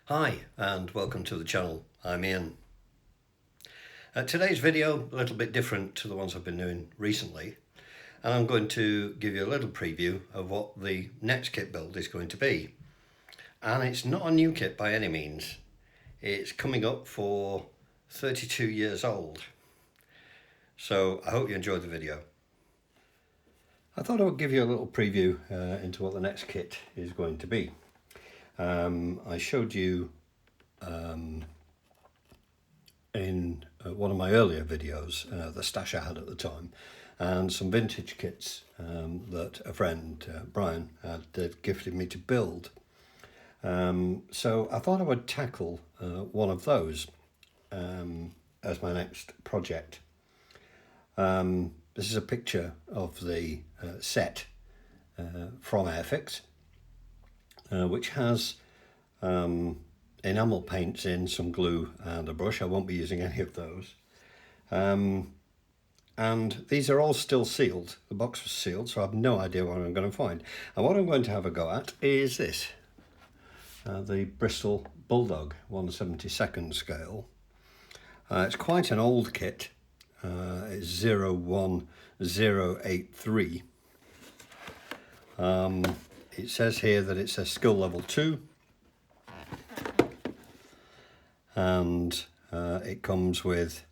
Hi and welcome to the channel. I'm Ian. Today's video a little bit different to the ones I've been doing recently, and I'm going to give you a little preview of what the next kit build is going to be. And it's not a new kit by any means. It's coming up for 32 years old. So I hope you enjoyed the video. I thought I would give you a little preview into what the next kit is going to be. I showed you in one of my earlier videos the stash I had at the time, and some vintage kits that a friend, Brian, had gifted me to build. So I thought I would tackle one of those as my next project. This is a picture of the set from Airfix, which has enamel paints in, some glue and a brush. I won't be using any of those. And these are all still sealed. The box was sealed, so I have no idea what I'm going to find. And what I'm going to have a go at is this. The Bristol Bulldog 1/72 scale. It's quite an old kit. It's 01083. It says here that it's a skill level 2. And it comes with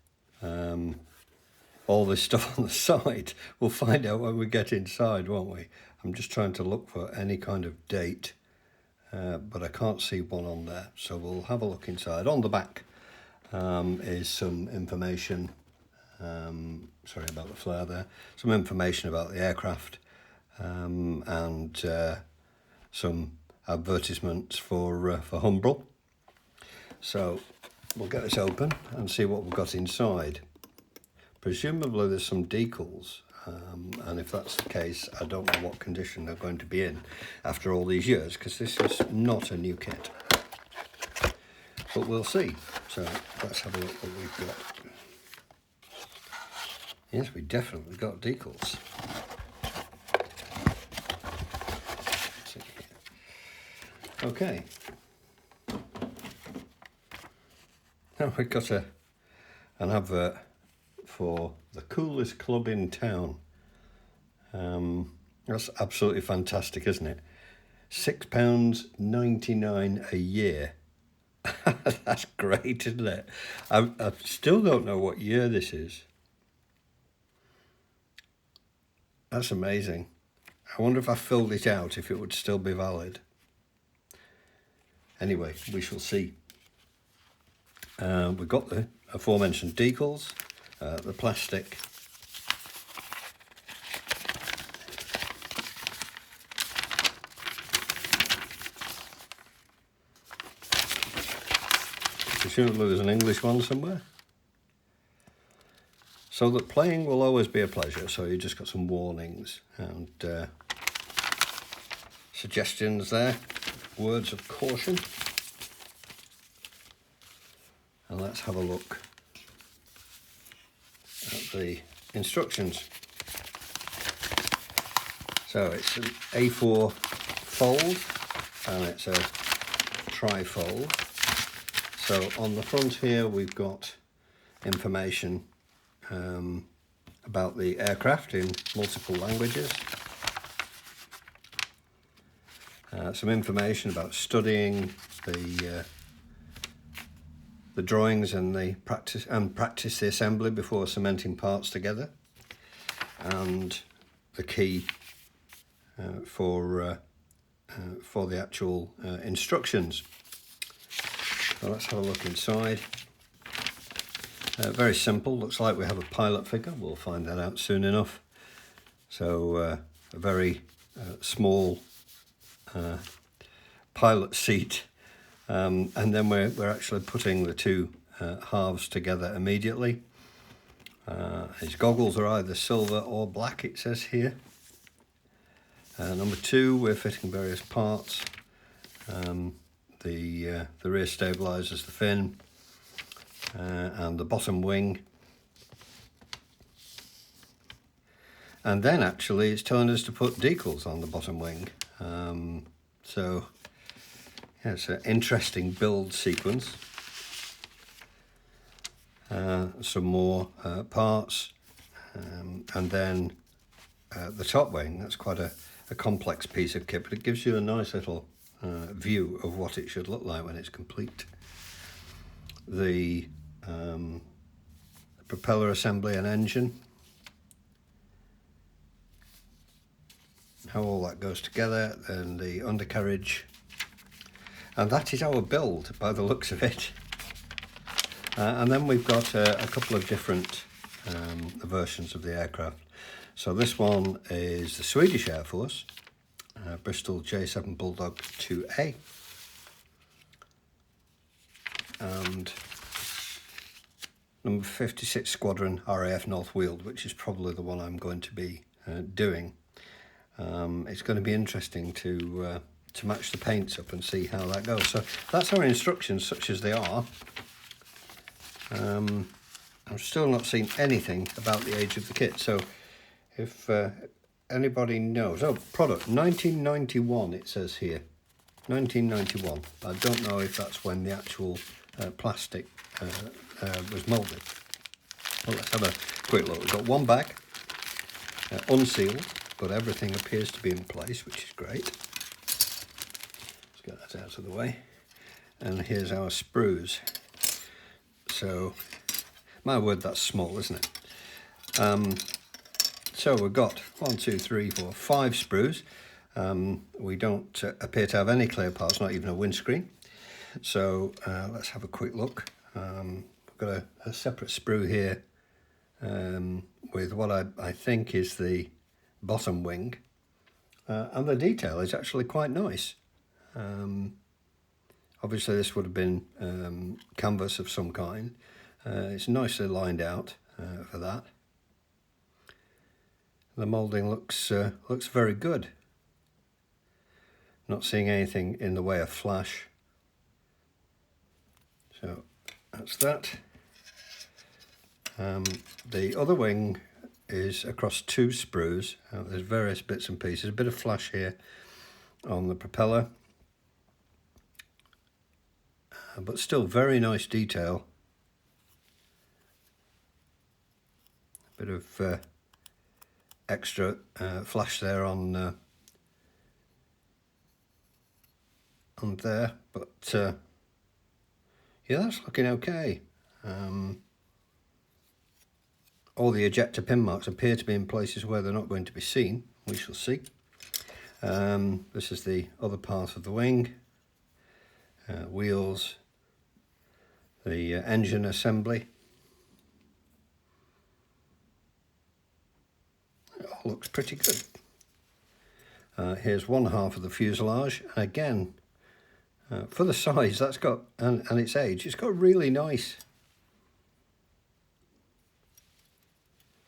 all this stuff on the side. We'll find out when we get inside, won't we? I'm just trying to look for any kind of date, but I can't see one on there, so we'll have a look inside. On the back is some information, sorry about the flare there, some information about the aircraft, and some advertisements for Humbrol. So we'll get this open and see what we've got inside. Presumably there's some decals, and if that's the case, I don't know what condition they're going to be in after all these years, because this is not a new kit. But we'll see. So let's have a look what we've got. Yes, we definitely got decals. Okay. Now we've got an advert for the coolest club in town. That's absolutely fantastic, isn't it? £6.99 a year. That's great, isn't it? I still don't know what year this is. That's amazing. I wonder if I filled it out, if it would still be valid. Anyway, we shall see. We've got the aforementioned decals, the plastic, presumably there's an English one somewhere. So that playing will always be a pleasure, so you just got some warnings and suggestions there, words of caution. And let's have a look at the instructions. So it's an A4 fold and it's a tri-fold. So on the front here we've got information about the aircraft in multiple languages. Some information about studying the drawings and the practice the assembly before cementing parts together, and the key for the actual instructions. So let's have a look inside. Very simple. Looks like we have a pilot figure. We'll find that out soon enough. So a very small pilot seat. And then we're actually putting the two halves together immediately. His goggles are either silver or black, it says here. Number 2, we're fitting various parts. The rear stabilizers, the fin, and the bottom wing. And then actually it's telling us to put decals on the bottom wing. So Yeah, it's an interesting build sequence. Some more parts, and then the top wing. That's quite a complex piece of kit, but it gives you a nice little view of what it should look like when it's complete. The propeller assembly and engine, how all that goes together, and the undercarriage, and that is our build by the looks of it. And then we've got a couple of different versions of the aircraft. So this one is the Swedish Air Force, Bristol J7 Bulldog 2A, and number 56 Squadron RAF North Weald, which is probably the one I'm going to be doing. It's going to be interesting to match the paints up and see how that goes. So that's our instructions, such as they are. I've still not seen anything about the age of the kit, so if anybody knows. Oh, product 1991 it says here, 1991. I don't know if that's when the actual plastic was moulded. Well, let's have a quick look. We've got one bag, unsealed, but everything appears to be in place, which is great. Let's get that out of the way. And here's our sprues. So, my word, that's small, isn't it? So we've got 1, 2, 3, 4, 5 sprues. We don't appear to have any clear parts, not even a windscreen. So let's have a quick look. We've got a separate sprue here with what I think is the bottom wing. And the detail is actually quite nice. Obviously this would have been canvas of some kind. It's nicely lined out for that. The moulding looks very good. Not seeing anything in the way of flash. So that's that. The other wing is across 2 sprues. There's various bits and pieces. A bit of flash here on the propeller. But still very nice detail. A bit of extra flash there on there, but yeah, that's looking okay. All the ejector pin marks appear to be in places where they're not going to be seen. We shall see. This is the other part of the wing. Wheels, the engine assembly. It all looks pretty good. Here's one half of the fuselage. Again, for the size that's got and its age, it's got really nice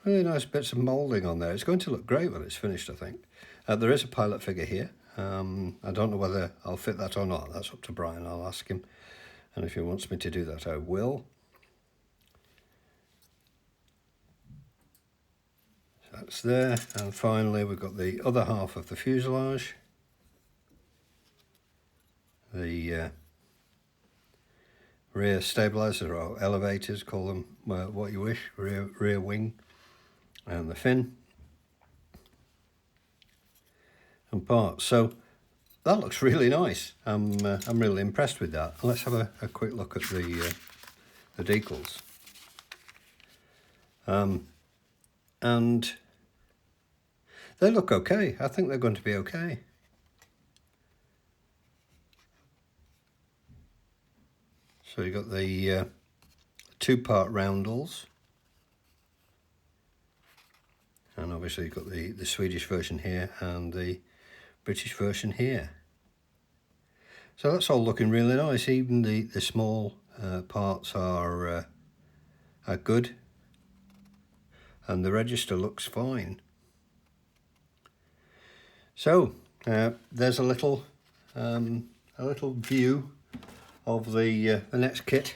bits of moulding on there. It's going to look great when it's finished, I think. There is a pilot figure here. I don't know whether I'll fit that or not. That's up to Brian. I'll ask him, and if he wants me to do that, I will. So that's there, and finally we've got the other half of the fuselage. The rear stabilizer or elevators, call them what you wish, rear wing, and the fin and parts. So that looks really nice. I'm really impressed with that. Let's have a quick look at the decals. And they look okay. I think they're going to be okay. So you've got the 2-part roundels, and obviously you've got the Swedish version here and the British version here. So that's all looking really nice. Even the small parts are good, and the register looks fine. So there's a little view of the next kit,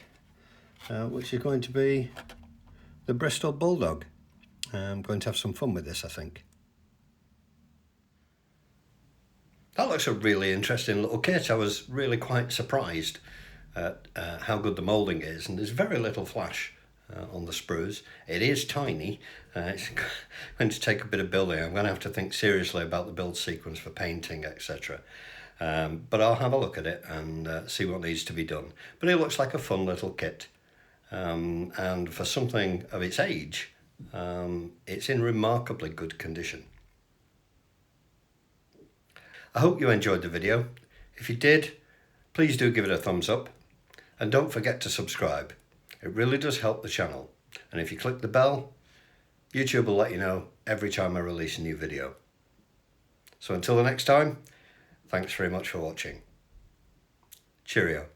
which is going to be the Bristol Bulldog. I'm going to have some fun with this, I think. That looks a really interesting little kit. I was really quite surprised at how good the moulding is, and there's very little flash on the sprues. It is tiny. It's going to take a bit of building. I'm going to have to think seriously about the build sequence for painting, etc. But I'll have a look at it and see what needs to be done. But it looks like a fun little kit. And for something of its age, it's in remarkably good condition. I hope you enjoyed the video. If you did, please do give it a thumbs up and don't forget to subscribe. It really does help the channel. And if you click the bell, YouTube will let you know every time I release a new video. So until the next time, thanks very much for watching. Cheerio.